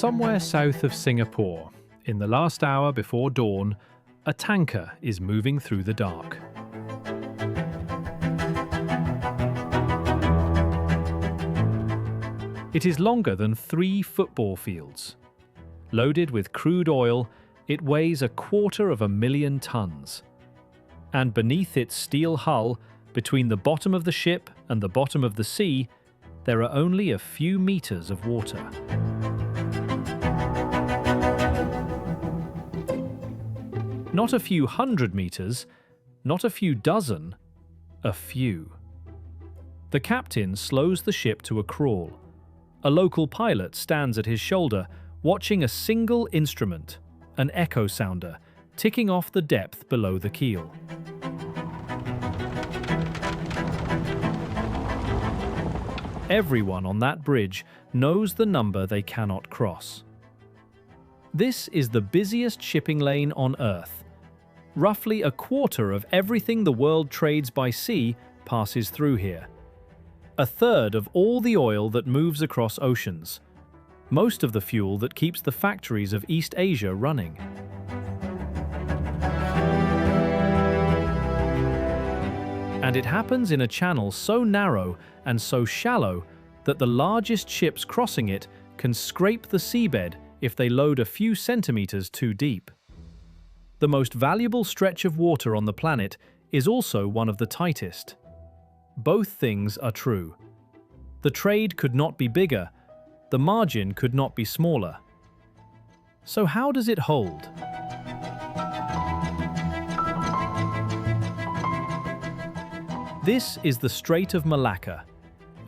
Somewhere south of Singapore, in the last hour before dawn, a tanker is moving through the dark. It is longer than 3 football fields. Loaded with crude oil, it weighs 250,000 tons. And beneath its steel hull, between the bottom of the ship and the bottom of the sea, there are only a few meters of water. Not a few hundred meters, not a few dozen, a few. The captain slows the ship to a crawl. A local pilot stands at his shoulder, watching a single instrument, an echo sounder, ticking off the depth below the keel. Everyone on that bridge knows the number they cannot cross. This is the busiest shipping lane on Earth. Roughly a quarter of everything the world trades by sea passes through here. A third of all the oil that moves across oceans. Most of the fuel that keeps the factories of East Asia running. And it happens in a channel so narrow and so shallow that the largest ships crossing it can scrape the seabed if they load a few centimeters too deep. The most valuable stretch of water on the planet is also one of the tightest. Both things are true. The trade could not be bigger, the margin could not be smaller. So how does it hold? This is the Strait of Malacca,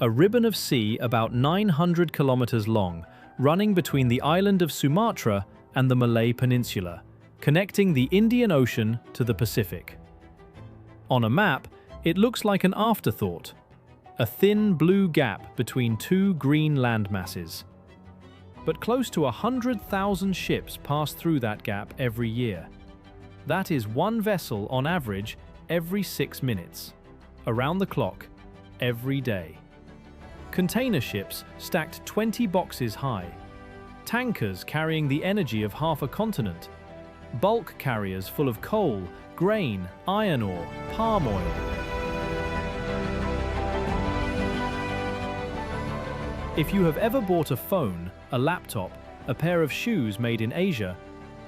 a ribbon of sea about 900 kilometers long, running between the island of Sumatra and the Malay Peninsula, connecting the Indian Ocean to the Pacific. On a map, it looks like an afterthought, a thin blue gap between 2 green landmasses. But close to 100,000 ships pass through that gap every year. That is 1 vessel on average every 6 minutes, around the clock, every day. Container ships stacked 20 boxes high, tankers carrying the energy of half a continent, bulk carriers full of coal, grain, iron ore, palm oil. If you have ever bought a phone, a laptop, a pair of shoes made in Asia,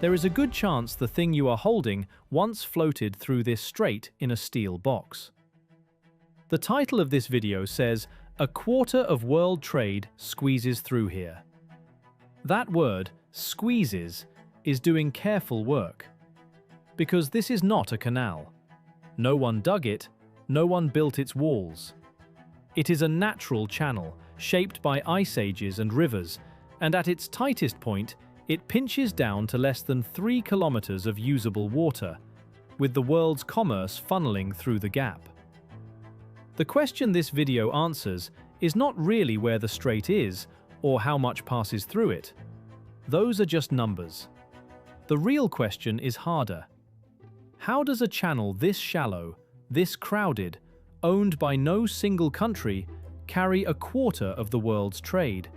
there is a good chance the thing you are holding once floated through this strait in a steel box. The title of this video says, "A quarter of world trade squeezes through here." That word, squeezes, is doing careful work. Because this is not a canal. No one dug it, no one built its walls. It is a natural channel, shaped by ice ages and rivers, and at its tightest point, it pinches down to less than 3 kilometers of usable water, with the world's commerce funneling through the gap. The question this video answers is not really where the strait is, or how much passes through it. Those are just numbers. The real question is harder. How does a channel this shallow, this crowded, owned by no single country, carry a quarter of the world's trade,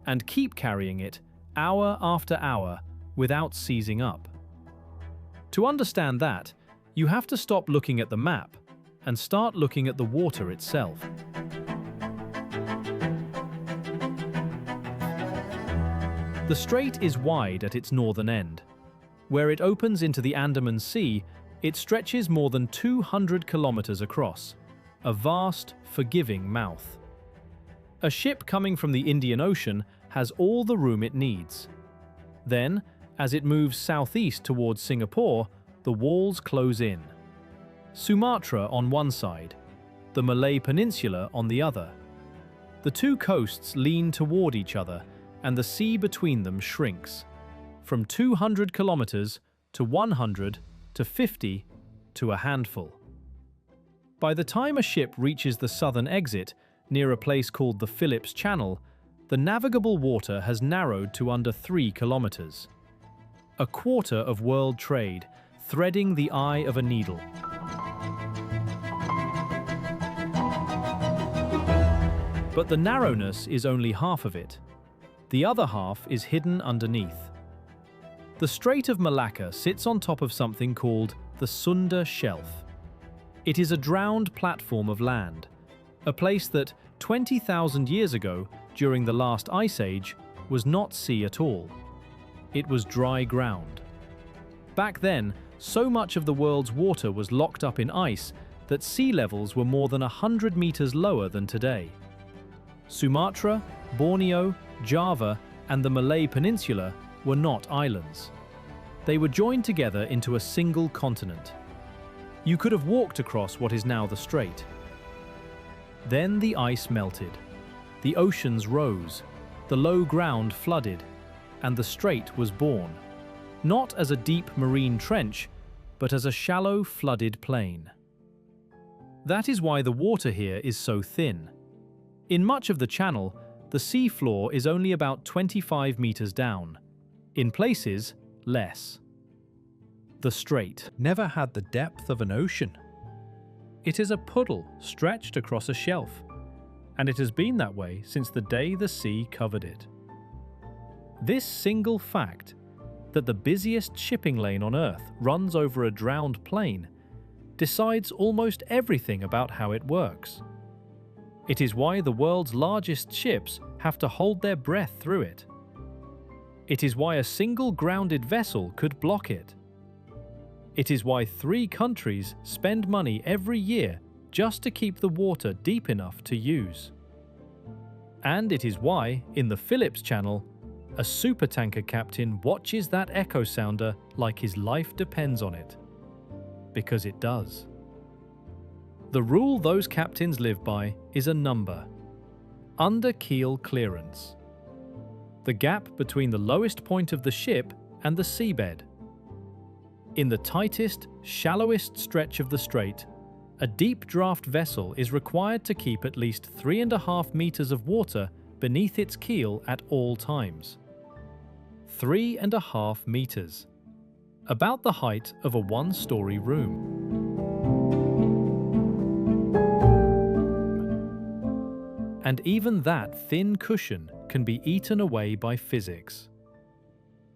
and keep carrying it hour after hour without seizing up? To understand that, you have to stop looking at the map and start looking at the water itself. The strait is wide at its northern end. Where it opens into the Andaman Sea, it stretches more than 200 kilometers across, a vast, forgiving mouth. A ship coming from the Indian Ocean has all the room it needs. Then, as it moves southeast towards Singapore, the walls close in. Sumatra on one side, the Malay Peninsula on the other. The 2 coasts lean toward each other, and the sea between them shrinks. From 200 kilometers to 100 to 50 to a handful. By the time a ship reaches the southern exit, near a place called the Phillips Channel, the navigable water has narrowed to under 3 kilometers. A quarter of world trade, threading the eye of a needle. But the narrowness is only half of it. The other half is hidden underneath. The Strait of Malacca sits on top of something called the Sunda Shelf. It is a drowned platform of land, a place that 20,000 years ago, during the last ice age, was not sea at all. It was dry ground. Back then, so much of the world's water was locked up in ice that sea levels were more than 100 meters lower than today. Sumatra, Borneo, Java, and the Malay Peninsula were not islands. They were joined together into a single continent. You could have walked across what is now the strait. Then the ice melted. The oceans rose. The low ground flooded. And the strait was born, not as a deep marine trench, but as a shallow, flooded plain. That is why the water here is so thin. In much of the channel, the sea floor is only about 25 meters down. In places, less. The strait never had the depth of an ocean. It is a puddle stretched across a shelf, and it has been that way since the day the sea covered it. This single fact, that the busiest shipping lane on Earth runs over a drowned plain, decides almost everything about how it works. It is why the world's largest ships have to hold their breath through it. It is why a single grounded vessel could block it. It is why 3 countries spend money every year just to keep the water deep enough to use. And it is why, in the Phillips Channel, a supertanker captain watches that echo sounder like his life depends on it. Because it does. The rule those captains live by is a number: under keel clearance. The gap between the lowest point of the ship and the seabed. In the tightest, shallowest stretch of the strait, a deep draft vessel is required to keep at least 3.5 meters of water beneath its keel at all times. 3.5 meters. About the height of a 1-story room. And even that thin cushion can be eaten away by physics.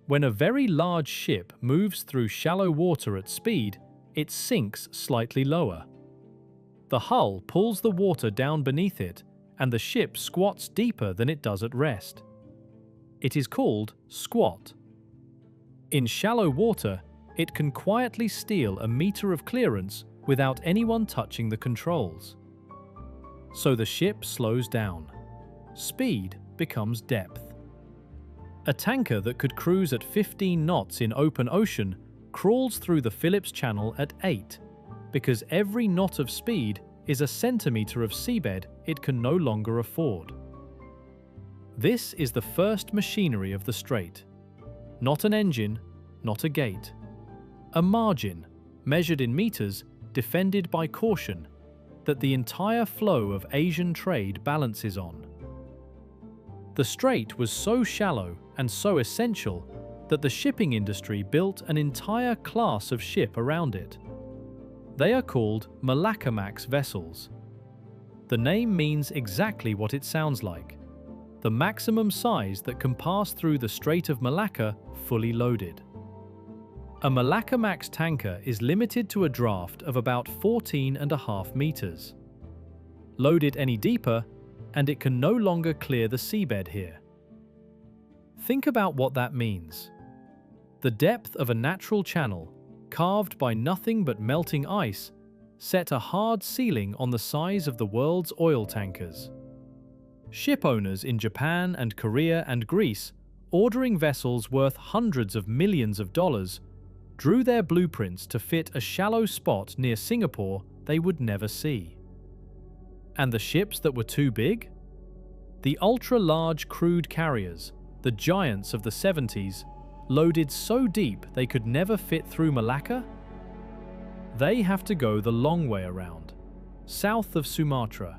When a very large ship moves through shallow water at speed, it sinks slightly lower. The hull pulls the water down beneath it, and the ship squats deeper than it does at rest. It is called squat. In shallow water, it can quietly steal a meter of clearance without anyone touching the controls. So the ship slows down. Speed becomes depth. A tanker that could cruise at 15 knots in open ocean crawls through the Phillips Channel at 8, because every knot of speed is a centimeter of seabed it can no longer afford. This is the first machinery of the strait. Not an engine, not a gate. A margin, measured in meters, defended by caution, that the entire flow of Asian trade balances on. The strait was so shallow and so essential that the shipping industry built an entire class of ship around it. They are called Malacca vessels. The name means exactly what it sounds like: the maximum size that can pass through the Strait of Malacca fully loaded. A Malacca tanker is limited to a draft of about 14.5 meters. Load it any deeper, and it can no longer clear the seabed here. Think about what that means. The depth of a natural channel, carved by nothing but melting ice, set a hard ceiling on the size of the world's oil tankers. Ship owners in Japan and Korea and Greece, ordering vessels worth hundreds of millions of dollars, drew their blueprints to fit a shallow spot near Singapore they would never see. And the ships that were too big? The ultra-large crude carriers, the giants of the 70s, loaded so deep they could never fit through Malacca? They have to go the long way around, south of Sumatra,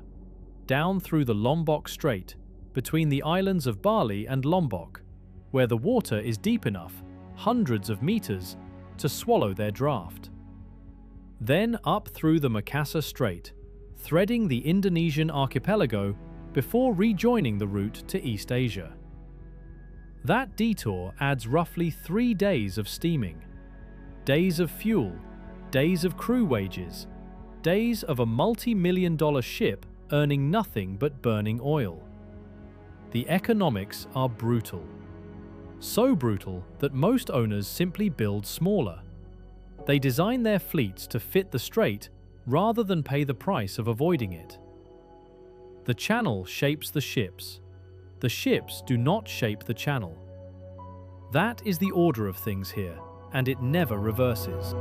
down through the Lombok Strait, between the islands of Bali and Lombok, where the water is deep enough, hundreds of meters, to swallow their draft. Then up through the Makassar Strait, threading the Indonesian archipelago before rejoining the route to East Asia. That detour adds roughly 3 days of steaming, days of fuel, days of crew wages, days of a multi-million-dollar ship earning nothing but burning oil. The economics are brutal. So brutal that most owners simply build smaller. They design their fleets to fit the strait rather than pay the price of avoiding it. The channel shapes the ships. The ships do not shape the channel. That is the order of things here, and it never reverses.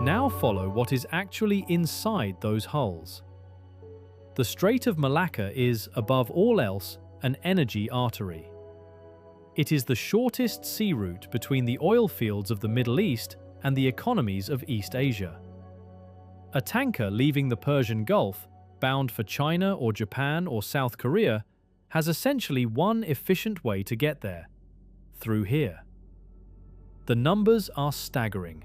Now follow what is actually inside those hulls. The Strait of Malacca is, above all else, an energy artery. It is the shortest sea route between the oil fields of the Middle East and the economies of East Asia. A tanker leaving the Persian Gulf, bound for China or Japan or South Korea, has essentially one efficient way to get there: through here. The numbers are staggering.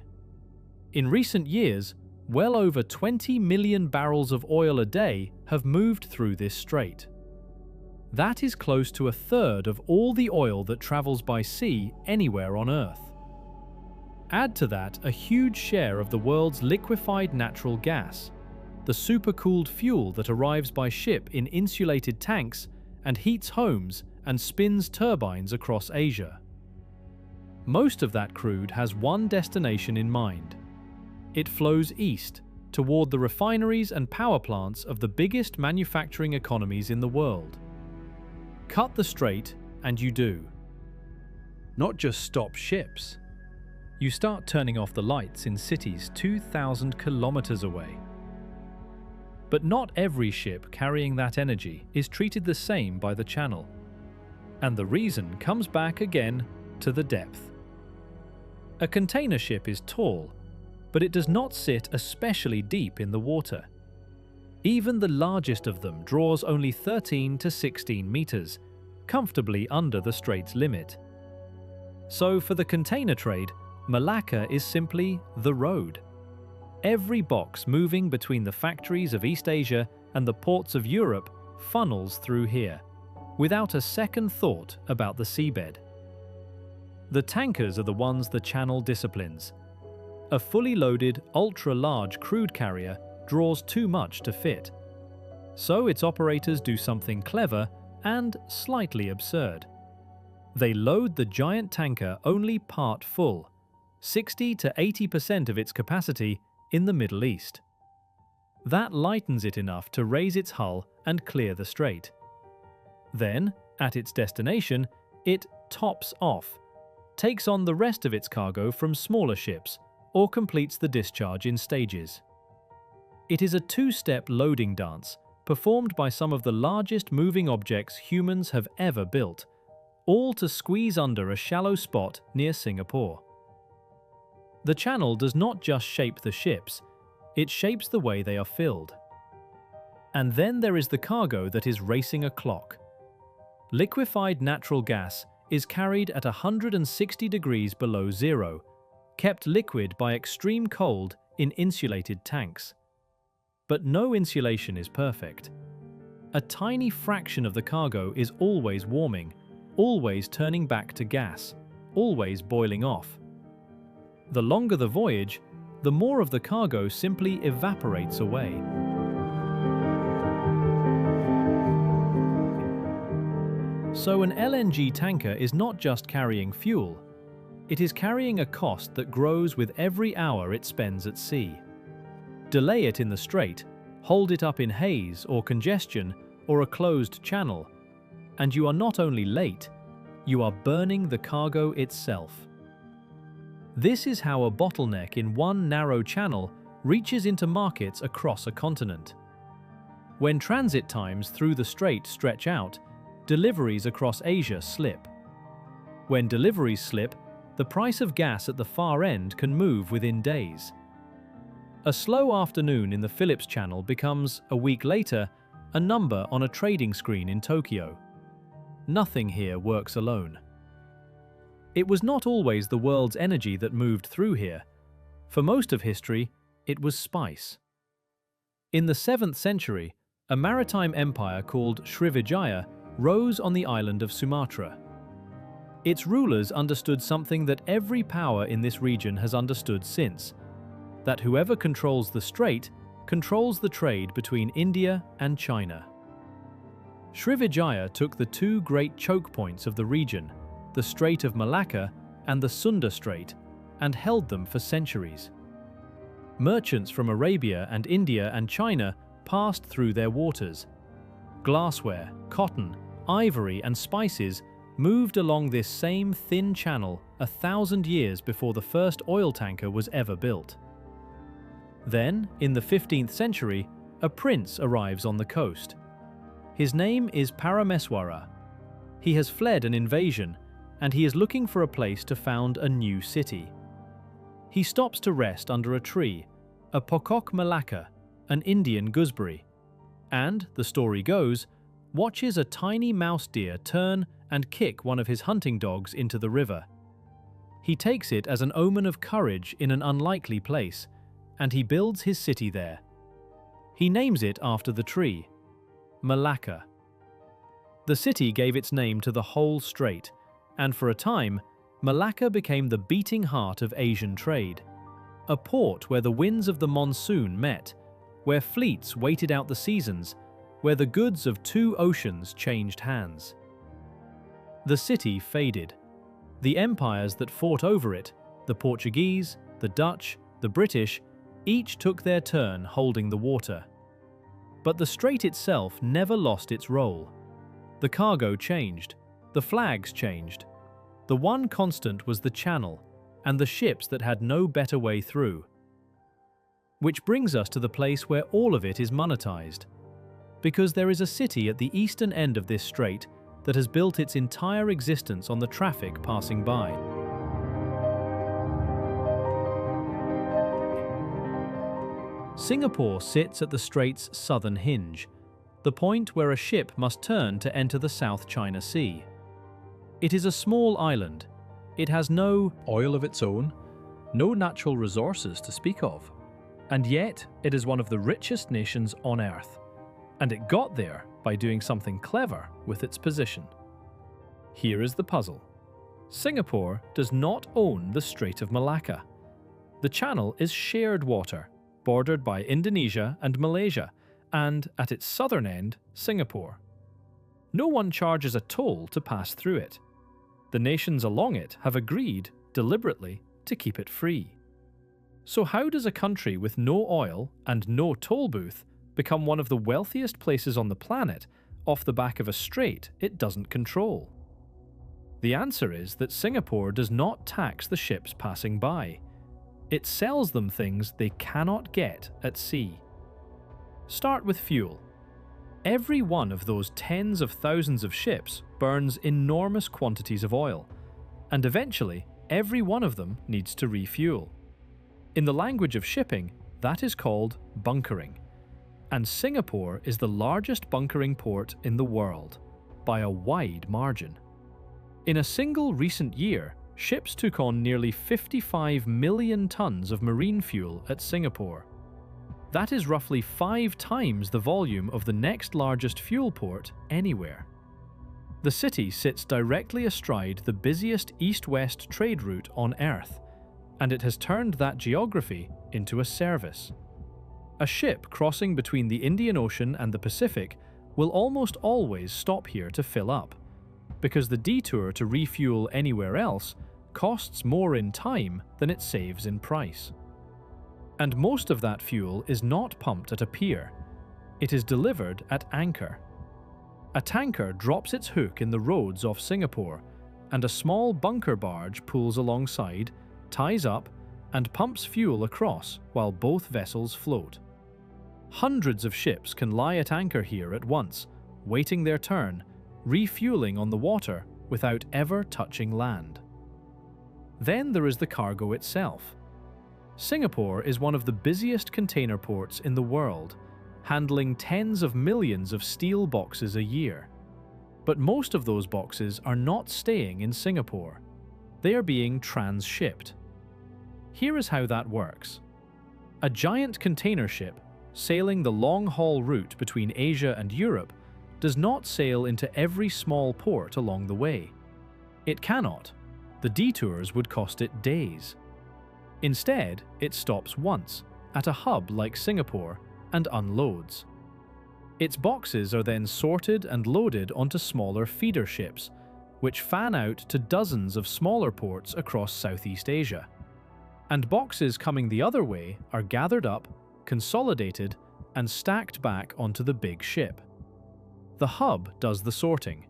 In recent years, well over 20 million barrels of oil a day have moved through this strait. That is close to a third of all the oil that travels by sea anywhere on Earth. Add to that a huge share of the world's liquefied natural gas, the supercooled fuel that arrives by ship in insulated tanks and heats homes and spins turbines across Asia. Most of that crude has one destination in mind. It flows east, toward the refineries and power plants of the biggest manufacturing economies in the world. Cut the strait, and you do. Not just stop ships. You start turning off the lights in cities 2,000 kilometers away. But not every ship carrying that energy is treated the same by the channel. And the reason comes back again to the depth. A container ship is tall, but it does not sit especially deep in the water. Even the largest of them draws only 13 to 16 meters, comfortably under the strait's limit. So for the container trade, Malacca is simply the road. Every box moving between the factories of East Asia and the ports of Europe funnels through here, without a second thought about the seabed. The tankers are the ones the channel disciplines. A fully loaded, ultra-large crude carrier draws too much to fit. So its operators do something clever and slightly absurd. They load the giant tanker only part full, 60 to 80% of its capacity, in the Middle East. That lightens it enough to raise its hull and clear the strait. Then, at its destination, it tops off, takes on the rest of its cargo from smaller ships, or completes the discharge in stages. It is a two-step loading dance, performed by some of the largest moving objects humans have ever built, all to squeeze under a shallow spot near Singapore. The channel does not just shape the ships, it shapes the way they are filled. And then there is the cargo that is racing a clock. Liquefied natural gas is carried at 160 degrees below zero, kept liquid by extreme cold in insulated tanks. But no insulation is perfect. A tiny fraction of the cargo is always warming, always turning back to gas, always boiling off. The longer the voyage, the more of the cargo simply evaporates away. So an LNG tanker is not just carrying fuel, it is carrying a cost that grows with every hour it spends at sea. Delay it in the strait, hold it up in haze or congestion or a closed channel, and you are not only late, you are burning the cargo itself. This is how a bottleneck in one narrow channel reaches into markets across a continent. When transit times through the strait stretch out, deliveries across Asia slip. When deliveries slip, the price of gas at the far end can move within days. A slow afternoon in the Phillips Channel becomes, a week later, a number on a trading screen in Tokyo. Nothing here works alone. It was not always the world's energy that moved through here. For most of history, it was spice. In the 7th century, A maritime empire called Srivijaya rose on the island of Sumatra. Its rulers understood something that every power in this region has understood since, that whoever controls the strait controls the trade between India and China. Srivijaya took the two great choke points of the region, the Strait of Malacca and the Sunda Strait, and held them for centuries. Merchants from Arabia and India and China passed through their waters. Glassware, cotton, ivory and spices moved along this same thin channel 1,000 years before the first oil tanker was ever built. Then, in the 15th century, a prince arrives on the coast. His name is Parameswara. He has fled an invasion, and he is looking for a place to found a new city. He stops to rest under a tree, a Pokok Malacca, an Indian gooseberry, and, the story goes, watches a tiny mouse deer turn and kick one of his hunting dogs into the river. He takes it as an omen of courage in an unlikely place, and he builds his city there. He names it after the tree, Malacca. The city gave its name to the whole strait, and for a time, Malacca became the beating heart of Asian trade, a port where the winds of the monsoon met, where fleets waited out the seasons, where the goods of two oceans changed hands. The city faded. The empires that fought over it, the Portuguese, the Dutch, the British, each took their turn holding the water. But the strait itself never lost its role. The cargo changed, the flags changed. The one constant was the channel, and the ships that had no better way through. Which brings us to the place where all of it is monetized. Because there is a city at the eastern end of this strait that has built its entire existence on the traffic passing by. Singapore sits at the strait's southern hinge, the point where a ship must turn to enter the South China Sea. It is a small island. It has no oil of its own, no natural resources to speak of, and yet it is one of the richest nations on Earth. And it got there by doing something clever with its position. Here is the puzzle. Singapore does not own the Strait of Malacca. The channel is shared water, bordered by Indonesia and Malaysia, and at its southern end, Singapore. No one charges a toll to pass through it. The nations along it have agreed, deliberately, to keep it free. So how does a country with no oil and no toll booth become one of the wealthiest places on the planet off the back of a strait it doesn't control? The answer is that Singapore does not tax the ships passing by. It sells them things they cannot get at sea. Start with fuel. Every one of those tens of thousands of ships burns enormous quantities of oil, and eventually every one of them needs to refuel. In the language of shipping, that is called bunkering. And Singapore is the largest bunkering port in the world, by a wide margin. In a single recent year, ships took on nearly 55 million tons of marine fuel at Singapore. That is roughly 5 times the volume of the next largest fuel port anywhere. The city sits directly astride the busiest east-west trade route on Earth, and it has turned that geography into a service. A ship crossing between the Indian Ocean and the Pacific will almost always stop here to fill up, because the detour to refuel anywhere else costs more in time than it saves in price. And most of that fuel is not pumped at a pier. It is delivered at anchor. A tanker drops its hook in the roads off Singapore, and a small bunker barge pulls alongside, ties up, and pumps fuel across while both vessels float. Hundreds of ships can lie at anchor here at once, waiting their turn, refueling on the water without ever touching land. Then there is the cargo itself. Singapore is one of the busiest container ports in the world, handling tens of millions of steel boxes a year. But most of those boxes are not staying in Singapore. They are being transshipped. Here is how that works. A giant container ship, sailing the long-haul route between Asia and Europe, does not sail into every small port along the way. It cannot. The detours would cost it days. Instead, it stops once, at a hub like Singapore, and unloads. Its boxes are then sorted and loaded onto smaller feeder ships, which fan out to dozens of smaller ports across Southeast Asia. And boxes coming the other way are gathered up, consolidated, and stacked back onto the big ship. The hub does the sorting.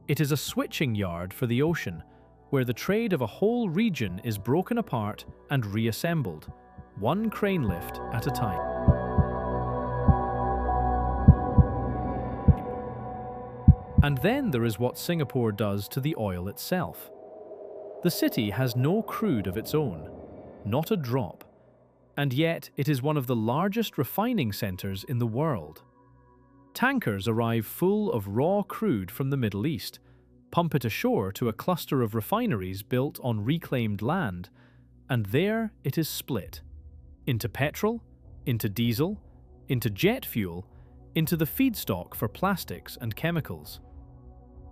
It is a switching yard for the ocean, where the trade of a whole region is broken apart and reassembled, one crane lift at a time. And then there is what Singapore does to the oil itself. The city has no crude of its own, not a drop, and yet it is one of the largest refining centers in the world. Tankers arrive full of raw crude from the Middle East, pump it ashore to a cluster of refineries built on reclaimed land, and there it is split into petrol, into diesel, into jet fuel, into the feedstock for plastics and chemicals.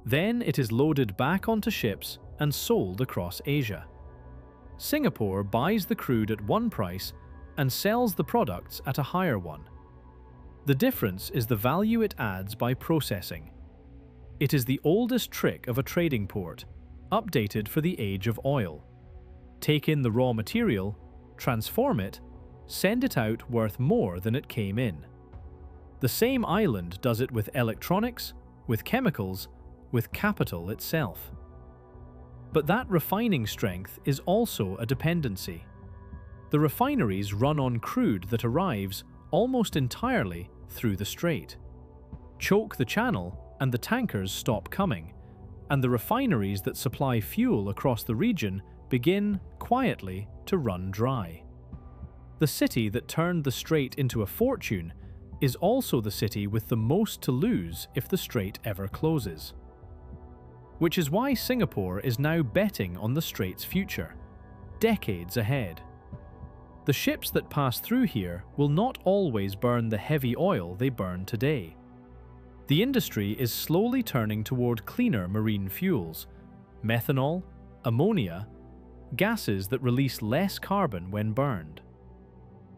Then it is loaded back onto ships and sold across Asia. Singapore buys the crude at one price and sells the products at a higher one. The difference is the value it adds by processing. It is the oldest trick of a trading port, updated for the age of oil. Take in the raw material, transform it, send it out worth more than it came in. The same island does it with electronics, with chemicals, with capital itself. But that refining strength is also a dependency. The refineries run on crude that arrives almost entirely through the strait. Choke the channel and the tankers stop coming, and the refineries that supply fuel across the region begin, quietly, to run dry. The city that turned the strait into a fortune is also the city with the most to lose if the strait ever closes. Which is why Singapore is now betting on the strait's future, decades ahead. The ships that pass through here will not always burn the heavy oil they burn today. The industry is slowly turning toward cleaner marine fuels, methanol, ammonia, gases that release less carbon when burned.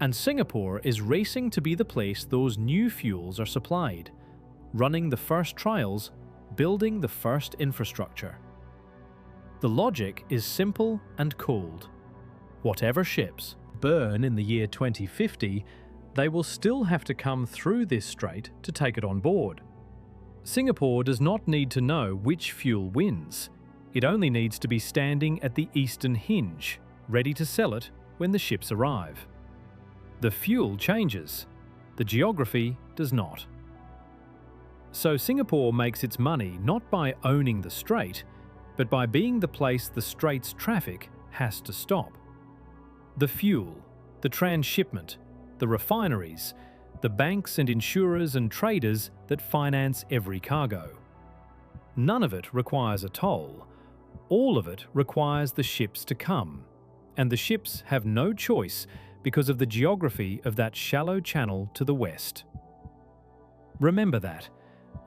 And Singapore is racing to be the place those new fuels are supplied, running the first trials, building the first infrastructure. The logic is simple and cold. Whatever ships burn in the year 2050, they will still have to come through this strait to take it on board. Singapore does not need to know which fuel wins. It only needs to be standing at the eastern hinge, ready to sell it when the ships arrive. The fuel changes. The geography does not. So Singapore makes its money not by owning the strait, but by being the place the strait's traffic has to stop. The fuel, the transshipment, the refineries, the banks and insurers and traders that finance every cargo. None of it requires a toll. All of it requires the ships to come, and the ships have no choice because of the geography of that shallow channel to the west. Remember that.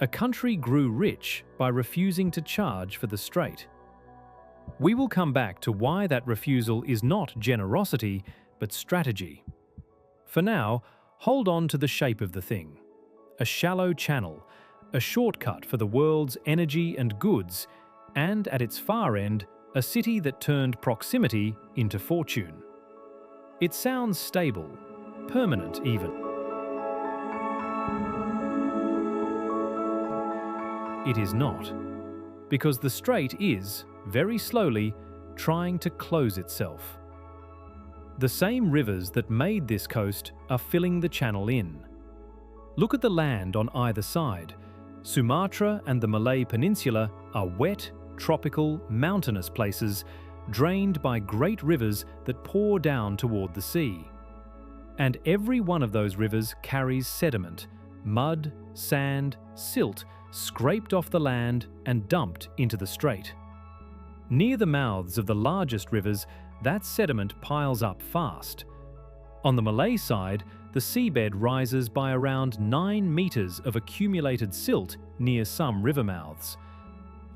A country grew rich by refusing to charge for the strait. We will come back to why that refusal is not generosity, but strategy. For now, hold on to the shape of the thing. A shallow channel, a shortcut for the world's energy and goods, and at its far end, a city that turned proximity into fortune. It sounds stable, permanent even. It is not, because the strait is, very slowly, trying to close itself. The same rivers that made this coast are filling the channel in. Look at the land on either side. Sumatra and the Malay Peninsula are wet, tropical, mountainous places, drained by great rivers that pour down toward the sea. And every one of those rivers carries sediment, mud, sand, silt, scraped off the land and dumped into the strait. Near the mouths of the largest rivers, that sediment piles up fast. On the Malay side, the seabed rises by around 9 meters of accumulated silt near some river mouths.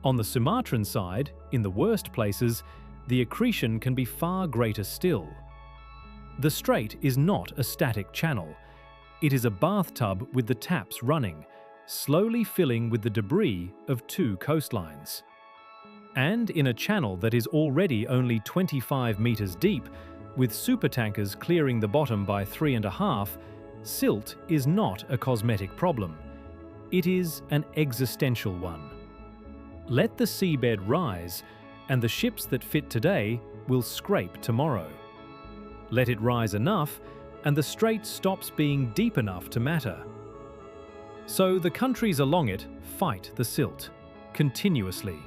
On the Sumatran side, in the worst places, the accretion can be far greater still. The strait is not a static channel. It is a bathtub with the taps running, slowly filling with the debris of 2 coastlines. And in a channel that is already only 25 meters deep, with supertankers clearing the bottom by 3.5, silt is not a cosmetic problem. It is an existential one. Let the seabed rise, and the ships that fit today will scrape tomorrow. Let it rise enough, and the strait stops being deep enough to matter. So the countries along it fight the silt, continuously.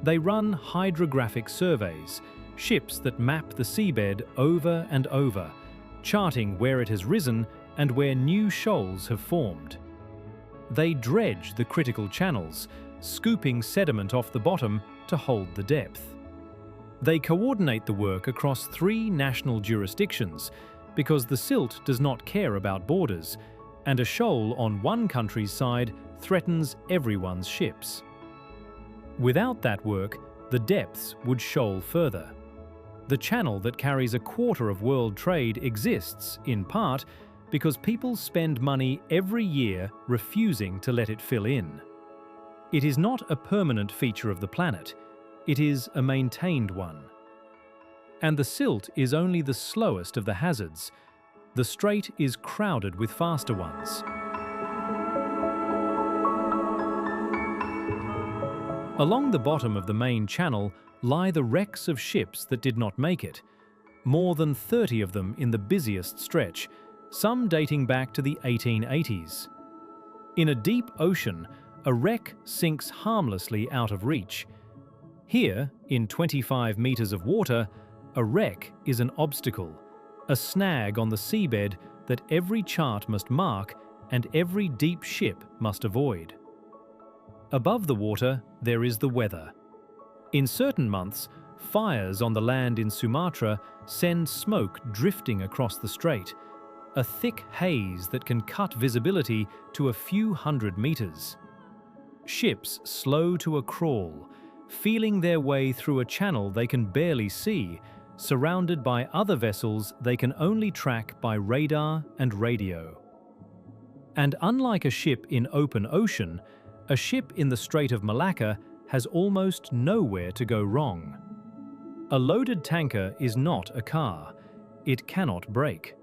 They run hydrographic surveys, ships that map the seabed over and over, charting where it has risen and where new shoals have formed. They dredge the critical channels, scooping sediment off the bottom to hold the depth. They coordinate the work across 3 national jurisdictions because the silt does not care about borders, and a shoal on one country's side threatens everyone's ships. Without that work, the depths would shoal further. The channel that carries a quarter of world trade exists, in part, because people spend money every year refusing to let it fill in. It is not a permanent feature of the planet, it is a maintained one. And the silt is only the slowest of the hazards. The strait is crowded with faster ones. Along the bottom of the main channel lie the wrecks of ships that did not make it, more than 30 of them in the busiest stretch, some dating back to the 1880s. In a deep ocean, a wreck sinks harmlessly out of reach. Here, in 25 meters of water, a wreck is an obstacle, a snag on the seabed that every chart must mark and every deep ship must avoid. Above the water, there is the weather. In certain months, fires on the land in Sumatra send smoke drifting across the strait, a thick haze that can cut visibility to a few hundred meters. Ships slow to a crawl, feeling their way through a channel they can barely see, surrounded by other vessels they can only track by radar and radio. And unlike a ship in open ocean, a ship in the Strait of Malacca has almost nowhere to go wrong. A loaded tanker is not a car. It cannot brake.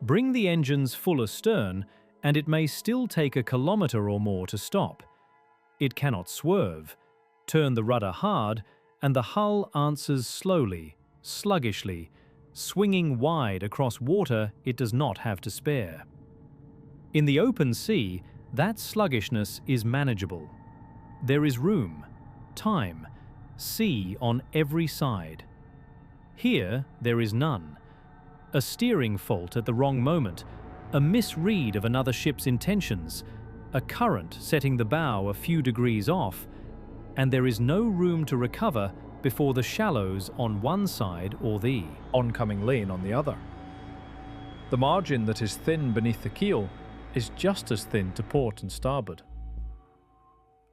Bring the engines full astern, and it may still take a kilometre or more to stop. It cannot swerve. Turn the rudder hard, and the hull answers slowly, sluggishly, swinging wide across water it does not have to spare. In the open sea, that sluggishness is manageable. There is room, time, sea on every side. Here, there is none. A steering fault at the wrong moment, a misread of another ship's intentions, a current setting the bow a few degrees off, and there is no room to recover before the shallows on one side or the oncoming lane on the other. The margin that is thin beneath the keel is just as thin to port and starboard.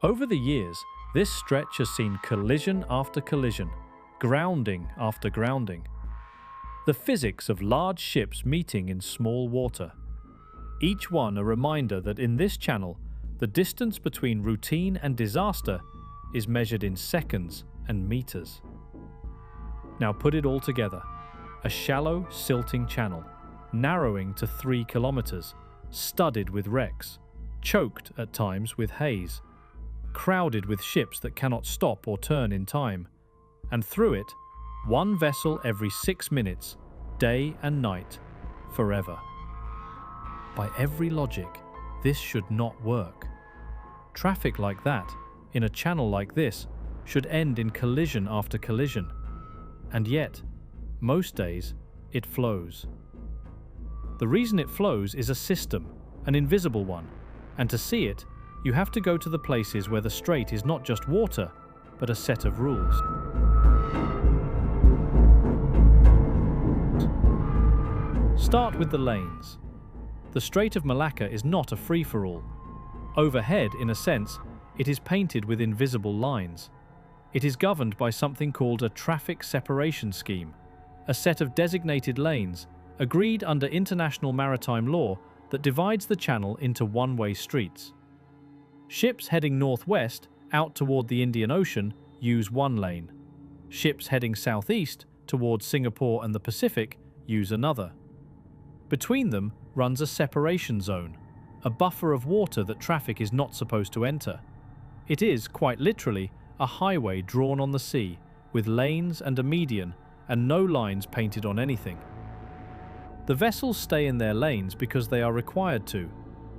Over the years, this stretch has seen collision after collision, grounding after grounding. The physics of large ships meeting in small water. Each one a reminder that in this channel, the distance between routine and disaster is measured in seconds and meters. Now put it all together. A shallow, silting channel, narrowing to 3 kilometers, studded with wrecks, choked at times with haze, crowded with ships that cannot stop or turn in time, and through it, one vessel every 6 minutes, day and night, forever. By every logic, this should not work. Traffic like that, in a channel like this, should end in collision after collision. And yet, most days, it flows. The reason it flows is a system, an invisible one, and to see it, you have to go to the places where the strait is not just water, but a set of rules. Start with the lanes. The Strait of Malacca is not a free-for-all. Overhead, in a sense, it is painted with invisible lines. It is governed by something called a traffic separation scheme, a set of designated lanes, agreed under international maritime law that divides the channel into one-way streets. Ships heading northwest, out toward the Indian Ocean, use one lane. Ships heading southeast, towards Singapore and the Pacific, use another. Between them runs a separation zone, a buffer of water that traffic is not supposed to enter. It is, quite literally, a highway drawn on the sea, with lanes and a median, and no lines painted on anything. The vessels stay in their lanes because they are required to,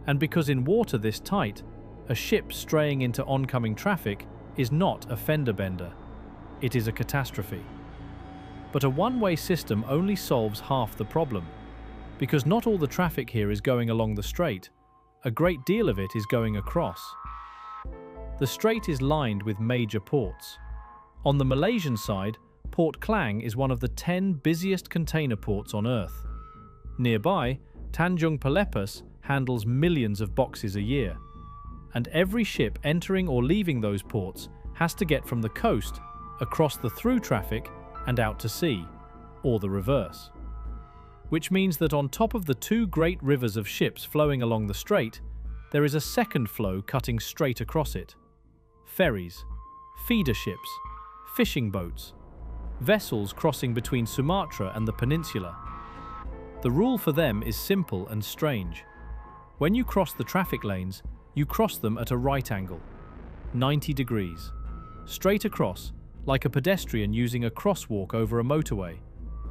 and because in water this tight, a ship straying into oncoming traffic is not a fender bender. It is a catastrophe. But a one-way system only solves half the problem, because not all the traffic here is going along the strait. A great deal of it is going across. The strait is lined with major ports. On the Malaysian side, Port Klang is one of the 10 busiest container ports on Earth. Nearby, Tanjung Pelepas handles millions of boxes a year, and every ship entering or leaving those ports has to get from the coast, across the through traffic, and out to sea, or the reverse. Which means that on top of the two great rivers of ships flowing along the strait, there is a second flow cutting straight across it. Ferries, feeder ships, fishing boats, vessels crossing between Sumatra and the peninsula. The rule for them is simple and strange. When you cross the traffic lanes, you cross them at a right angle, 90 degrees, straight across, like a pedestrian using a crosswalk over a motorway,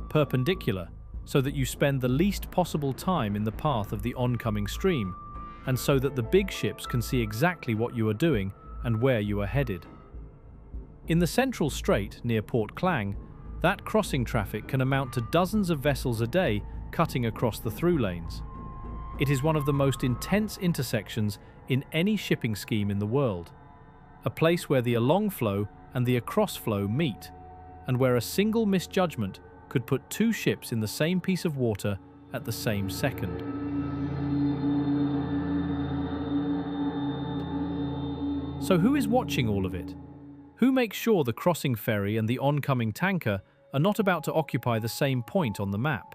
perpendicular, so that you spend the least possible time in the path of the oncoming stream, and so that the big ships can see exactly what you are doing and where you are headed. In the central strait near Port Klang, that crossing traffic can amount to dozens of vessels a day cutting across the through lanes. It is one of the most intense intersections in any shipping scheme in the world, a place where the along flow and the across flow meet, and where a single misjudgment could put two ships in the same piece of water at the same second. So who is watching all of it? Who makes sure the crossing ferry and the oncoming tanker are not about to occupy the same point on the map?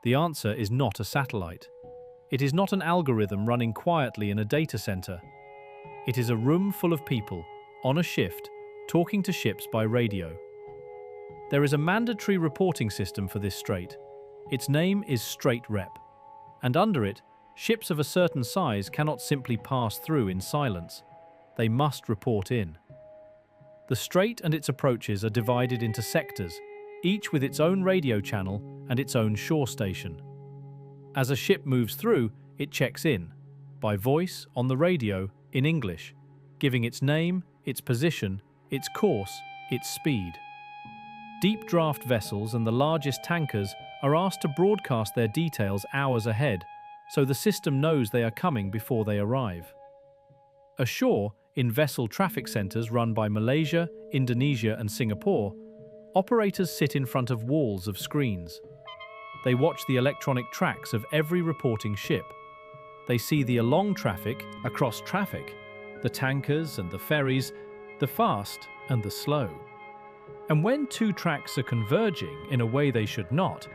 The answer is not a satellite. It is not an algorithm running quietly in a data center. It is a room full of people, on a shift, talking to ships by radio. There is a mandatory reporting system for this strait. Its name is Strait Rep, and under it, ships of a certain size cannot simply pass through in silence. They must report in. The strait and its approaches are divided into sectors, each with its own radio channel and its own shore station. As a ship moves through, it checks in, by voice on the radio in English, giving its name, its position, its course, its speed. Deep draft vessels and the largest tankers are asked to broadcast their details hours ahead, so the system knows they are coming before they arrive. Ashore, in vessel traffic centers run by Malaysia, Indonesia and Singapore, operators sit in front of walls of screens. They watch the electronic tracks of every reporting ship. They see the along traffic, across traffic, the tankers and the ferries, the fast and the slow. And when two tracks are converging in a way they should not,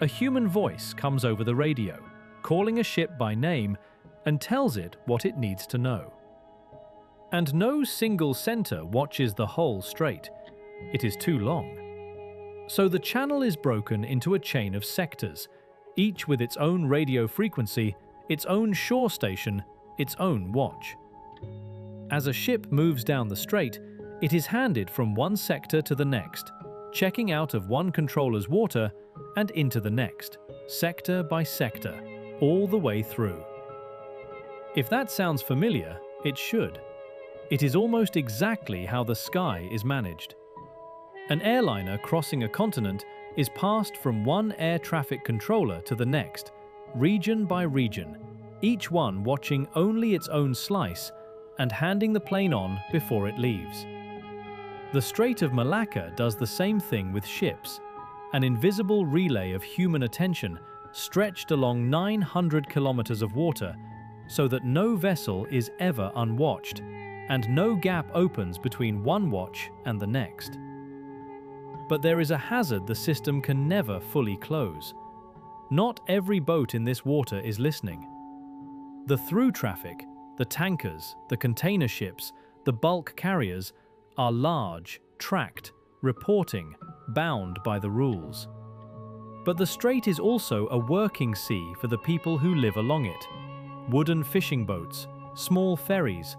a human voice comes over the radio, calling a ship by name and tells it what it needs to know. And no single center watches the whole strait. It is too long. So the channel is broken into a chain of sectors, each with its own radio frequency, its own shore station, its own watch. As a ship moves down the strait, it is handed from one sector to the next, checking out of one controller's water and into the next, sector by sector, all the way through. If that sounds familiar, it should. It is almost exactly how the sky is managed. An airliner crossing a continent is passed from one air traffic controller to the next, region by region, each one watching only its own slice and handing the plane on before it leaves. The Strait of Malacca does the same thing with ships, an invisible relay of human attention stretched along 900 kilometers of water, so that no vessel is ever unwatched, and no gap opens between one watch and the next. But there is a hazard the system can never fully close. Not every boat in this water is listening. The through traffic, the tankers, the container ships, the bulk carriers, are large, tracked, reporting, bound by the rules. But the strait is also a working sea for the people who live along it. Wooden fishing boats, small ferries,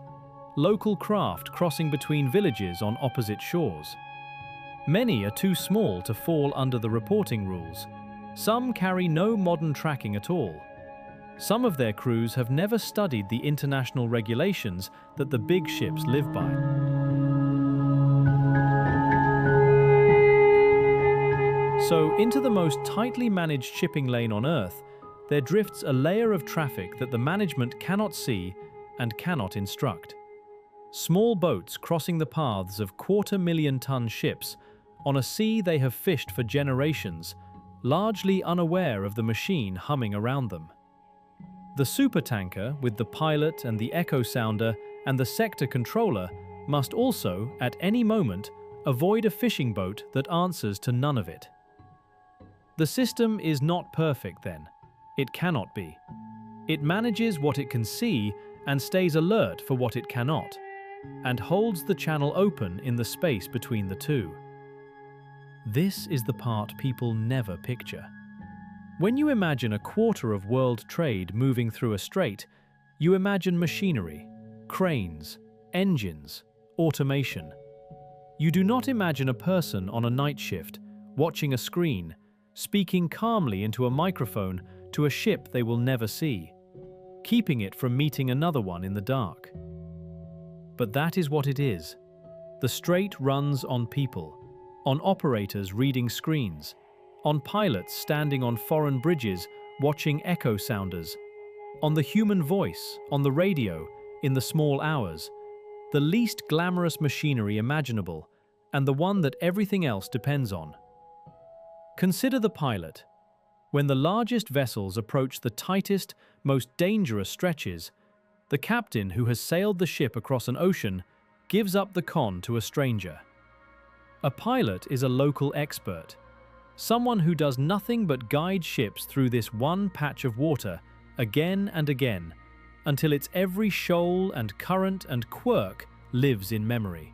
local craft crossing between villages on opposite shores. Many are too small to fall under the reporting rules. Some carry no modern tracking at all. Some of their crews have never studied the international regulations that the big ships live by. So, into the most tightly managed shipping lane on Earth, there drifts a layer of traffic that the management cannot see and cannot instruct. Small boats crossing the paths of 250,000-ton ships on a sea they have fished for generations, largely unaware of the machine humming around them. The supertanker, with the pilot and the echo sounder and the sector controller, must also, at any moment, avoid a fishing boat that answers to none of it. The system is not perfect then. It cannot be. It manages what it can see and stays alert for what it cannot, and holds the channel open in the space between the two. This is the part people never picture. When you imagine a quarter of world trade moving through a strait, you imagine machinery, cranes, engines, automation. You do not imagine a person on a night shift, watching a screen, speaking calmly into a microphone to a ship they will never see, keeping it from meeting another one in the dark. But that is what it is. The strait runs on people, on operators reading screens, on pilots standing on foreign bridges watching echo sounders, on the human voice, on the radio, in the small hours, the least glamorous machinery imaginable, and the one that everything else depends on. Consider the pilot. When the largest vessels approach the tightest, most dangerous stretches, the captain who has sailed the ship across an ocean gives up the con to a stranger. A pilot is a local expert, someone who does nothing but guide ships through this one patch of water again and again, until its every shoal and current and quirk lives in memory.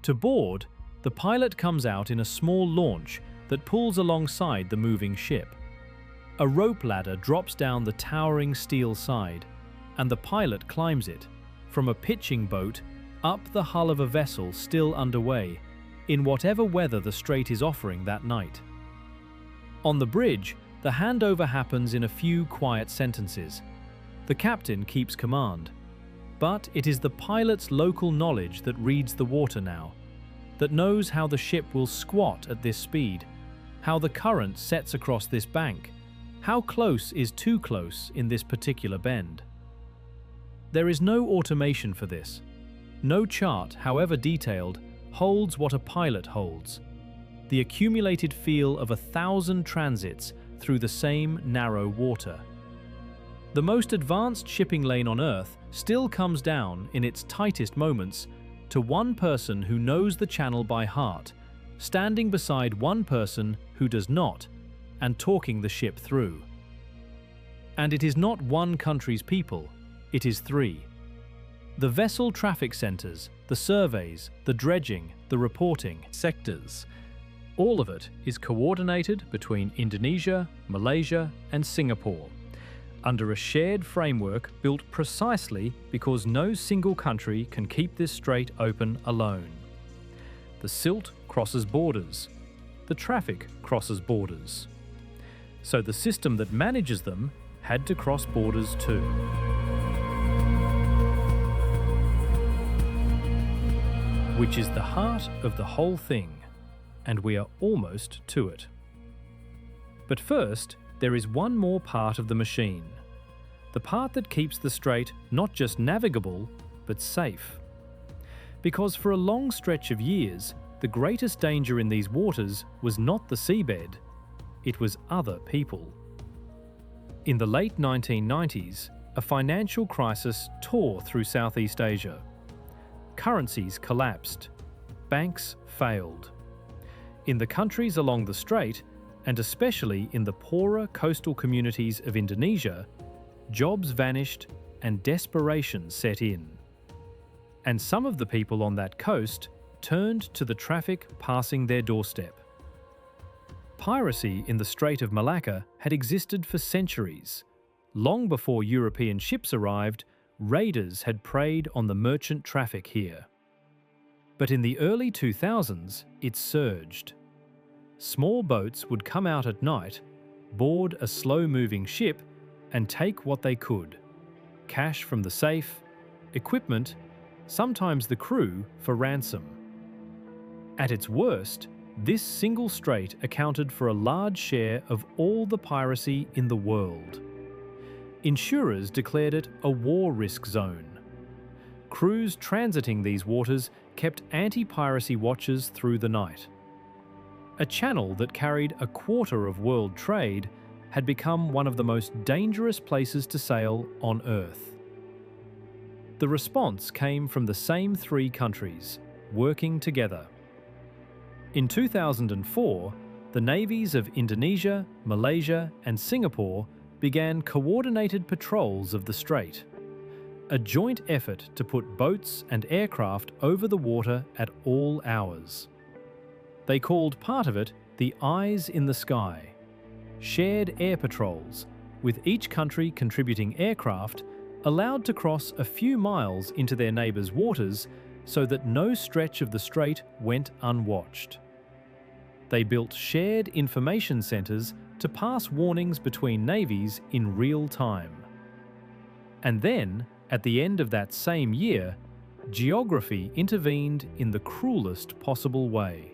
To board, the pilot comes out in a small launch that pulls alongside the moving ship. A rope ladder drops down the towering steel side, and the pilot climbs it, from a pitching boat up the hull of a vessel still underway, in whatever weather the strait is offering that night. On the bridge, the handover happens in a few quiet sentences. The captain keeps command, but it is the pilot's local knowledge that reads the water now, that knows how the ship will squat at this speed, how the current sets across this bank, how close is too close in this particular bend. There is no automation for this. No chart, however detailed, holds what a pilot holds: the accumulated feel of 1,000 transits through the same narrow water. The most advanced shipping lane on Earth still comes down, in its tightest moments, to one person who knows the channel by heart, standing beside one person who does not, and talking the ship through. And it is not one country's people, it is three. The vessel traffic centers, the surveys, the dredging, the reporting, sectors. All of it is coordinated between Indonesia, Malaysia, and Singapore, under a shared framework built precisely because no single country can keep this strait open alone. The silt crosses borders. The traffic crosses borders. So the system that manages them had to cross borders too. Which is the heart of the whole thing, and we are almost to it. But first, there is one more part of the machine. The part that keeps the strait not just navigable, but safe. Because for a long stretch of years, the greatest danger in these waters was not the seabed, it was other people. In the late 1990s, a financial crisis tore through Southeast Asia. Currencies collapsed. Banks failed. In the countries along the strait, and especially in the poorer coastal communities of Indonesia, jobs vanished and desperation set in. And some of the people on that coast turned to the traffic passing their doorstep. Piracy in the Strait of Malacca had existed for centuries. Long before European ships arrived, raiders had preyed on the merchant traffic here. But in the early 2000s, it surged. Small boats would come out at night, board a slow-moving ship, and take what they could: cash from the safe, equipment, sometimes the crew for ransom. At its worst, this single strait accounted for a large share of all the piracy in the world. Insurers declared it a war risk zone. Crews transiting these waters kept anti-piracy watches through the night. A channel that carried a quarter of world trade had become one of the most dangerous places to sail on Earth. The response came from the same three countries, working together. In 2004, the navies of Indonesia, Malaysia, and Singapore began coordinated patrols of the strait, a joint effort to put boats and aircraft over the water at all hours. They called part of it the Eyes in the Sky, shared air patrols, with each country contributing aircraft allowed to cross a few miles into their neighbours' waters so that no stretch of the strait went unwatched. They built shared information centres to pass warnings between navies in real time. And then, at the end of that same year, geography intervened in the cruelest possible way.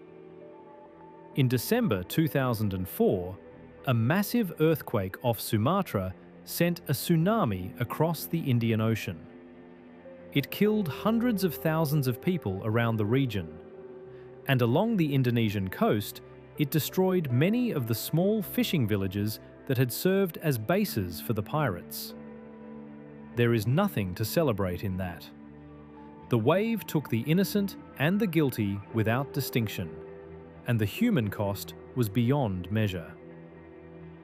In December 2004, a massive earthquake off Sumatra sent a tsunami across the Indian Ocean. It killed hundreds of thousands of people around the region, and along the Indonesian coast, it destroyed many of the small fishing villages that had served as bases for the pirates. There is nothing to celebrate in that. The wave took the innocent and the guilty without distinction, and the human cost was beyond measure.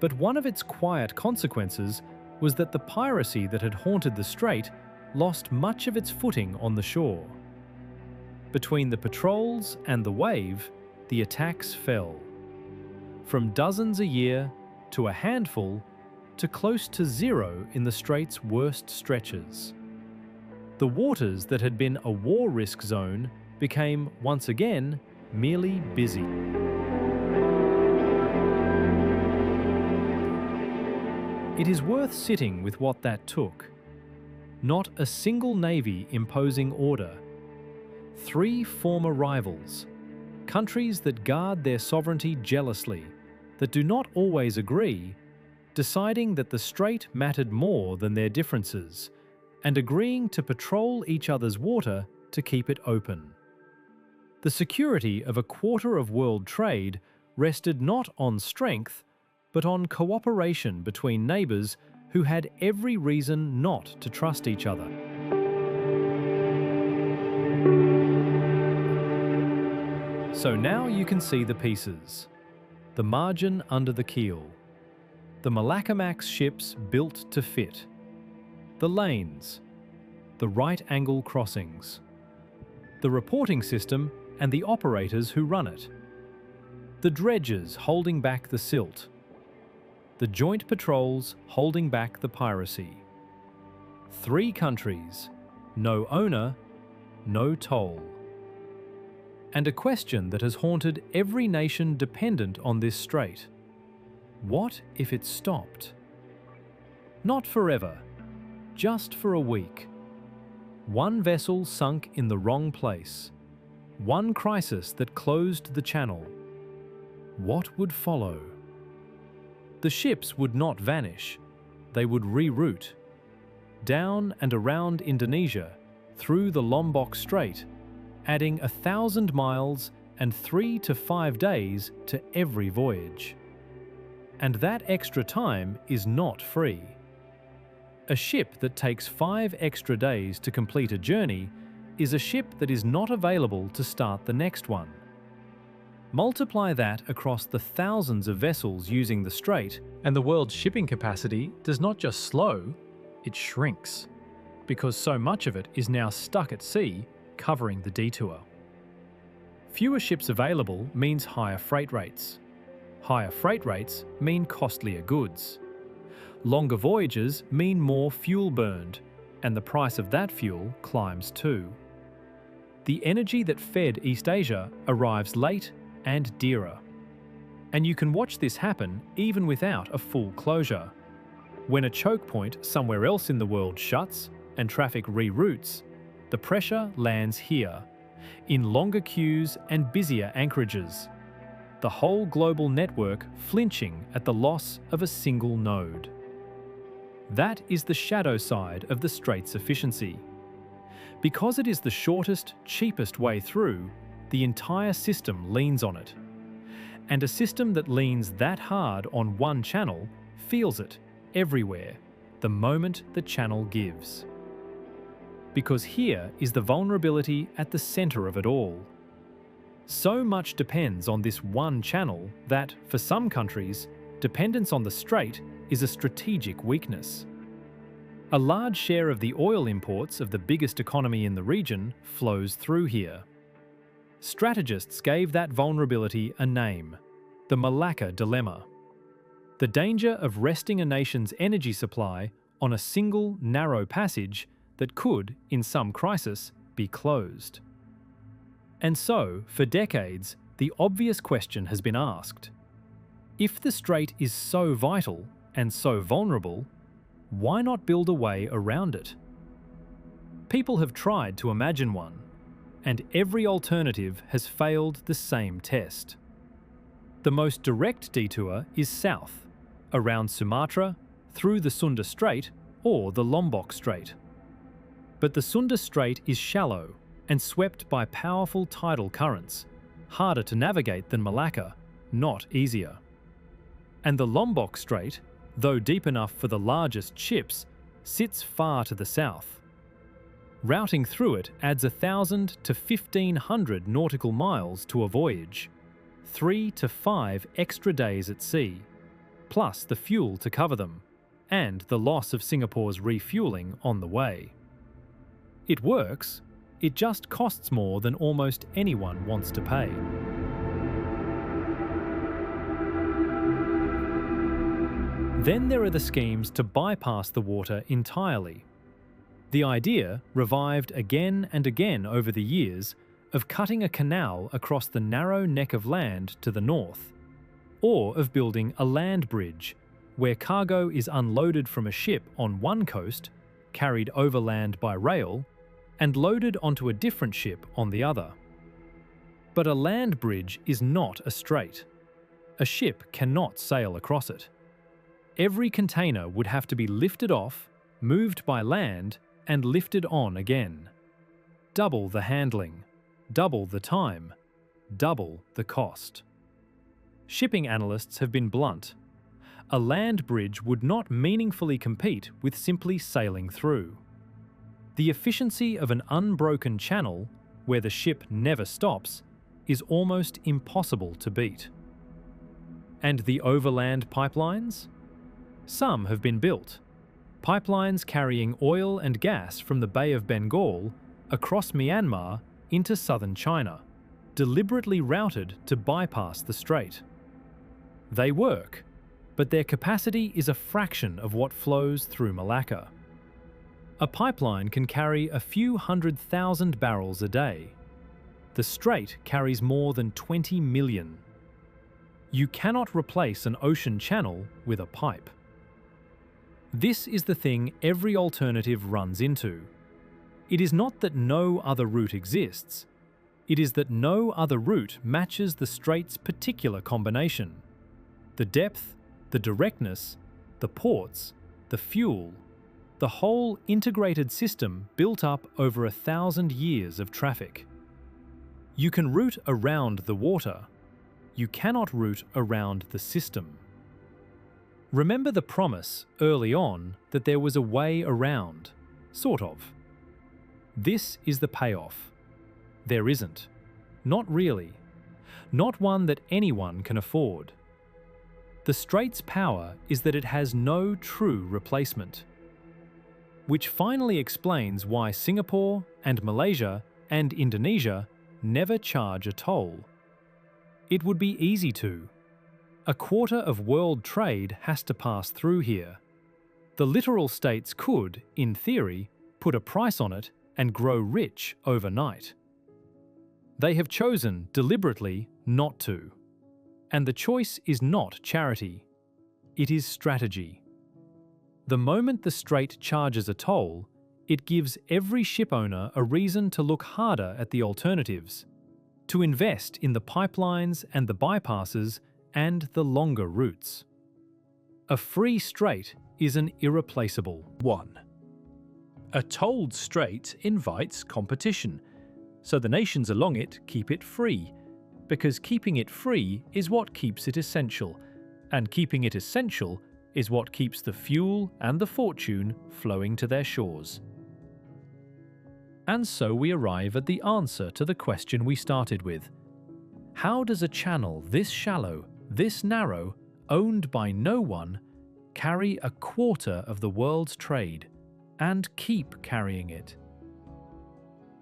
But one of its quiet consequences was that the piracy that had haunted the strait lost much of its footing on the shore. Between the patrols and the wave, the attacks fell. From dozens a year to a handful to close to zero in the strait's worst stretches. The waters that had been a war risk zone became, once again, merely busy. It is worth sitting with what that took. Not a single navy imposing order. 3 former rivals, countries that guard their sovereignty jealously, that do not always agree, deciding that the strait mattered more than their differences, and agreeing to patrol each other's water to keep it open. The security of a quarter of world trade rested not on strength, but on cooperation between neighbours who had every reason not to trust each other. So now you can see the pieces. The margin under the keel. The Malacca ships built to fit. The lanes. The right-angle crossings. The reporting system and the operators who run it. The dredgers holding back the silt. The joint patrols holding back the piracy. 3 countries, no owner, no toll. And a question that has haunted every nation dependent on this strait. What if it stopped? Not forever, just for a week. One vessel sunk in the wrong place. One crisis that closed the channel. What would follow? The ships would not vanish, they would reroute. Down and around Indonesia, through the Lombok Strait, adding 1,000 miles and 3 to 5 days to every voyage. And that extra time is not free. A ship that takes 5 extra days to complete a journey is a ship that is not available to start the next one. Multiply that across the thousands of vessels using the strait, And the world's shipping capacity does not just slow, it shrinks, because so much of it is now stuck at sea, covering the detour. Fewer ships available means higher freight rates. Higher freight rates mean costlier goods. Longer voyages mean more fuel burned, and the price of that fuel climbs too. The energy that fed East Asia arrives late and dearer. And you can watch this happen even without a full closure. When a choke point somewhere else in the world shuts and traffic reroutes, the pressure lands here, in longer queues and busier anchorages. The whole global network flinching at the loss of a single node. That is the shadow side of the strait's efficiency. Because it is the shortest, cheapest way through, the entire system leans on it. And a system that leans that hard on one channel feels it everywhere, the moment the channel gives. Because here is the vulnerability at the centre of it all. So much depends on this one channel that, for some countries, dependence on the strait is a strategic weakness. A large share of the oil imports of the biggest economy in the region flows through here. Strategists gave that vulnerability a name: the Malacca dilemma. The danger of resting a nation's energy supply on a single narrow passage that could, in some crisis, be closed. And so, for decades, the obvious question has been asked: if the strait is so vital and so vulnerable, why not build a way around it? People have tried to imagine one, and every alternative has failed the same test. The most direct detour is south, around Sumatra, through the Sunda Strait or the Lombok Strait. But the Sunda Strait is shallow and swept by powerful tidal currents, harder to navigate than Malacca, not easier. And the Lombok Strait, though deep enough for the largest ships, sits far to the south. Routing through it adds 1,000 to 1,500 nautical miles to a voyage, 3 to 5 extra days at sea, plus the fuel to cover them, and the loss of Singapore's refuelling on the way. It works, it just costs more than almost anyone wants to pay. Then there are the schemes to bypass the water entirely. The idea, revived again and again over the years, of cutting a canal across the narrow neck of land to the north, or of building a land bridge, where cargo is unloaded from a ship on one coast, carried overland by rail, and loaded onto a different ship on the other. But a land bridge is not a strait. A ship cannot sail across it. Every container would have to be lifted off, moved by land, and lifted on again. Double the handling, double the time, double the cost. Shipping analysts have been blunt. A land bridge would not meaningfully compete with simply sailing through. The efficiency of an unbroken channel, where the ship never stops, is almost impossible to beat. And the overland pipelines? Some have been built. Pipelines carrying oil and gas from the Bay of Bengal across Myanmar into southern China, deliberately routed to bypass the strait. They work, but their capacity is a fraction of what flows through Malacca. A pipeline can carry a few 100,000 barrels a day. The strait carries more than 20 million. You cannot replace an ocean channel with a pipe. This is the thing every alternative runs into. It is not that no other route exists. It is that no other route matches the strait's particular combination. The depth, the directness, the ports, the fuel, the whole integrated system built up over 1,000 years of traffic. You can route around the water. You cannot route around the system. Remember the promise early on that there was a way around, sort of. This is the payoff. There isn't. Not really. Not one that anyone can afford. The strait's power is that it has no true replacement. Which finally explains why Singapore and Malaysia and Indonesia never charge a toll. It would be easy to. A quarter of world trade has to pass through here. The littoral states could, in theory, put a price on it and grow rich overnight. They have chosen, deliberately, not to. And the choice is not charity. It is strategy. The moment the strait charges a toll, it gives every shipowner a reason to look harder at the alternatives, to invest in the pipelines and the bypasses and the longer routes. A free strait is an irreplaceable. 1. A tolled strait invites competition, so the nations along it keep it free, because keeping it free is what keeps it essential, and keeping it essential is what keeps the fuel and the fortune flowing to their shores. And so we arrive at the answer to the question we started with. How does a channel this shallow, this narrow, owned by no one, carry a quarter of the world's trade, and keep carrying it?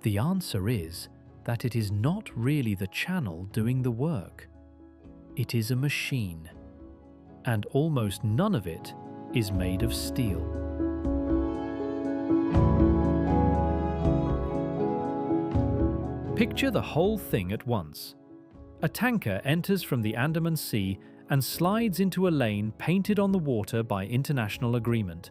The answer is that it is not really the channel doing the work. It is a machine, and almost none of it is made of steel. Picture the whole thing at once. A tanker enters from the Andaman Sea and slides into a lane painted on the water by international agreement.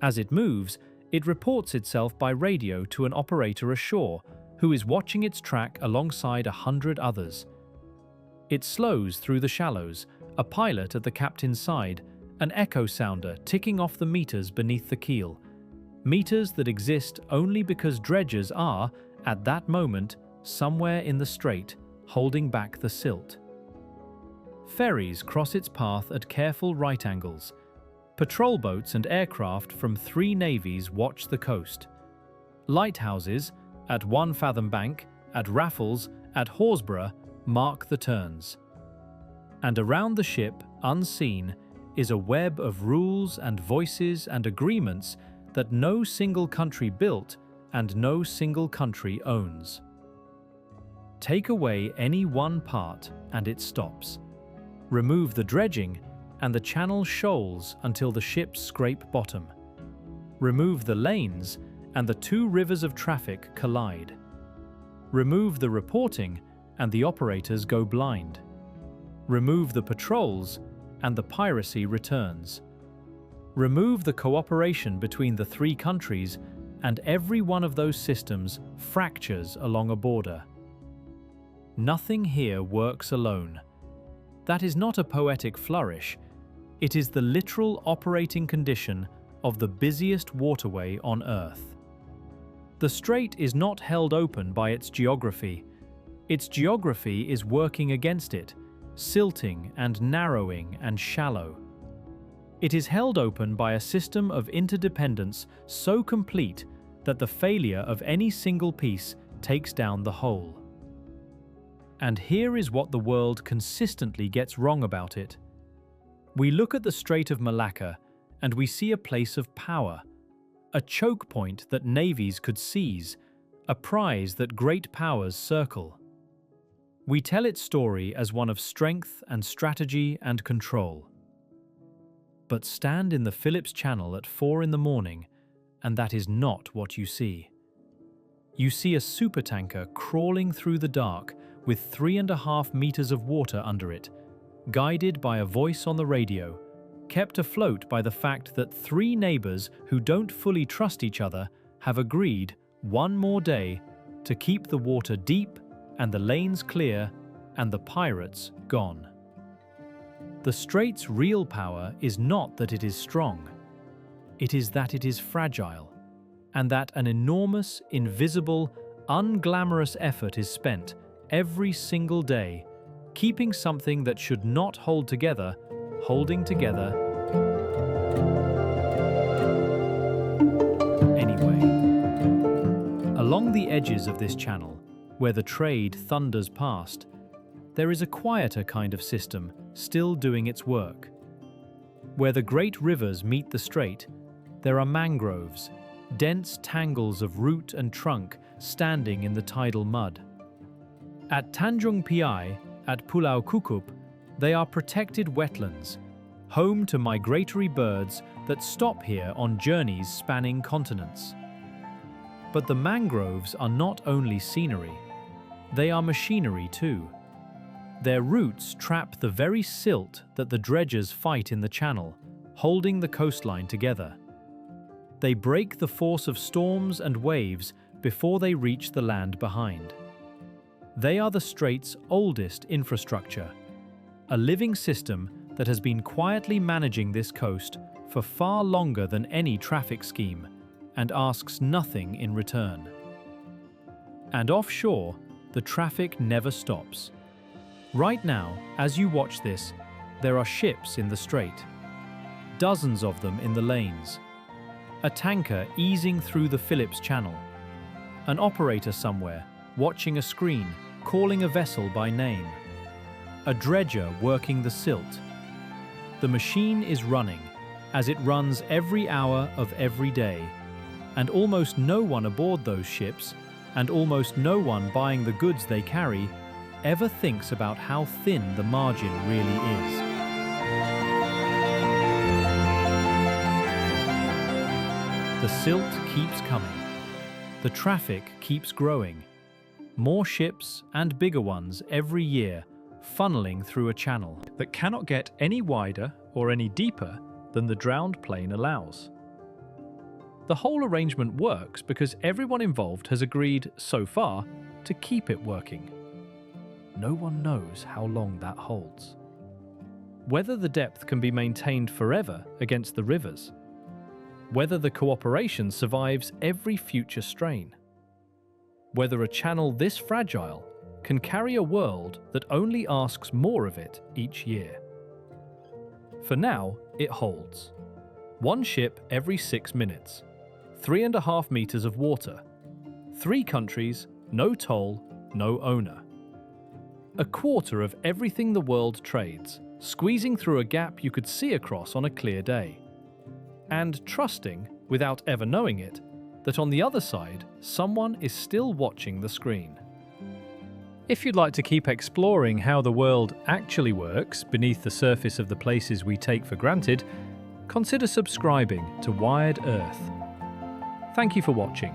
As it moves, it reports itself by radio to an operator ashore who is watching its track alongside 100 others. It slows through the shallows, a pilot at the captain's side, an echo sounder ticking off the meters beneath the keel. Meters that exist only because dredgers are, at that moment, somewhere in the strait, holding back the silt. Ferries cross its path at careful right angles. Patrol boats and aircraft from 3 navies watch the coast. Lighthouses, at 1 Fathom Bank, at Raffles, at Horsburgh, mark the turns. And around the ship, unseen, is a web of rules and voices and agreements that no single country built and no single country owns. Take away any one part and it stops. Remove the dredging and the channel shoals until the ships scrape bottom. Remove the lanes and the 2 rivers of traffic collide. Remove the reporting and the operators go blind. Remove the patrols and the piracy returns. Remove the cooperation between the 3 countries and every one of those systems fractures along a border. Nothing here works alone. That is not a poetic flourish. It is the literal operating condition of the busiest waterway on Earth. The strait is not held open by its geography. Its geography is working against it, silting and narrowing and shallow. It is held open by a system of interdependence so complete that the failure of any single piece takes down the whole. And here is what the world consistently gets wrong about it. We look at the Strait of Malacca and we see a place of power, a choke point that navies could seize, a prize that great powers circle. We tell its story as one of strength and strategy and control. But stand in the Phillips Channel at 4 in the morning, and that is not what you see. You see a supertanker crawling through the dark with 3.5 meters of water under it, guided by a voice on the radio, kept afloat by the fact that 3 neighbors who don't fully trust each other have agreed, one more day, to keep the water deep and the lanes clear and the pirates gone. The strait's real power is not that it is strong. It is that it is fragile, and that an enormous, invisible, unglamorous effort is spent every single day, keeping something that should not hold together, holding together Along the edges of this channel, where the trade thunders past, there is a quieter kind of system still doing its work. Where the great rivers meet the strait, there are mangroves, dense tangles of root and trunk standing in the tidal mud. At Tanjung Piai, at Pulau Kukup, they are protected wetlands, home to migratory birds that stop here on journeys spanning continents. But the mangroves are not only scenery, they are machinery too. Their roots trap the very silt that the dredgers fight in the channel, holding the coastline together. They break the force of storms and waves before they reach the land behind. They are the strait's oldest infrastructure, a living system that has been quietly managing this coast for far longer than any traffic scheme and asks nothing in return. And offshore, the traffic never stops. Right now, as you watch this, there are ships in the strait, dozens of them in the lanes, a tanker easing through the Phillips Channel, an operator somewhere watching a screen calling a vessel by name, a dredger working the silt. The machine is running, as it runs every hour of every day, and almost no one aboard those ships, and almost no one buying the goods they carry, ever thinks about how thin the margin really is. The silt keeps coming. The traffic keeps growing. More ships and bigger ones every year, funneling through a channel that cannot get any wider or any deeper than the drowned plane allows. The whole arrangement works because everyone involved has agreed, so far, to keep it working. No one knows how long that holds. Whether the depth can be maintained forever against the rivers. Whether the cooperation survives every future strain. Whether a channel this fragile can carry a world that only asks more of it each year. For now, it holds. One ship every 6 minutes, 3.5 meters of water, 3 countries, no toll, no owner. A quarter of everything the world trades, squeezing through a gap you could see across on a clear day. And trusting, without ever knowing it, that on the other side, someone is still watching the screen. If you'd like to keep exploring how the world actually works beneath the surface of the places we take for granted, consider subscribing to Wired Earth. Thank you for watching.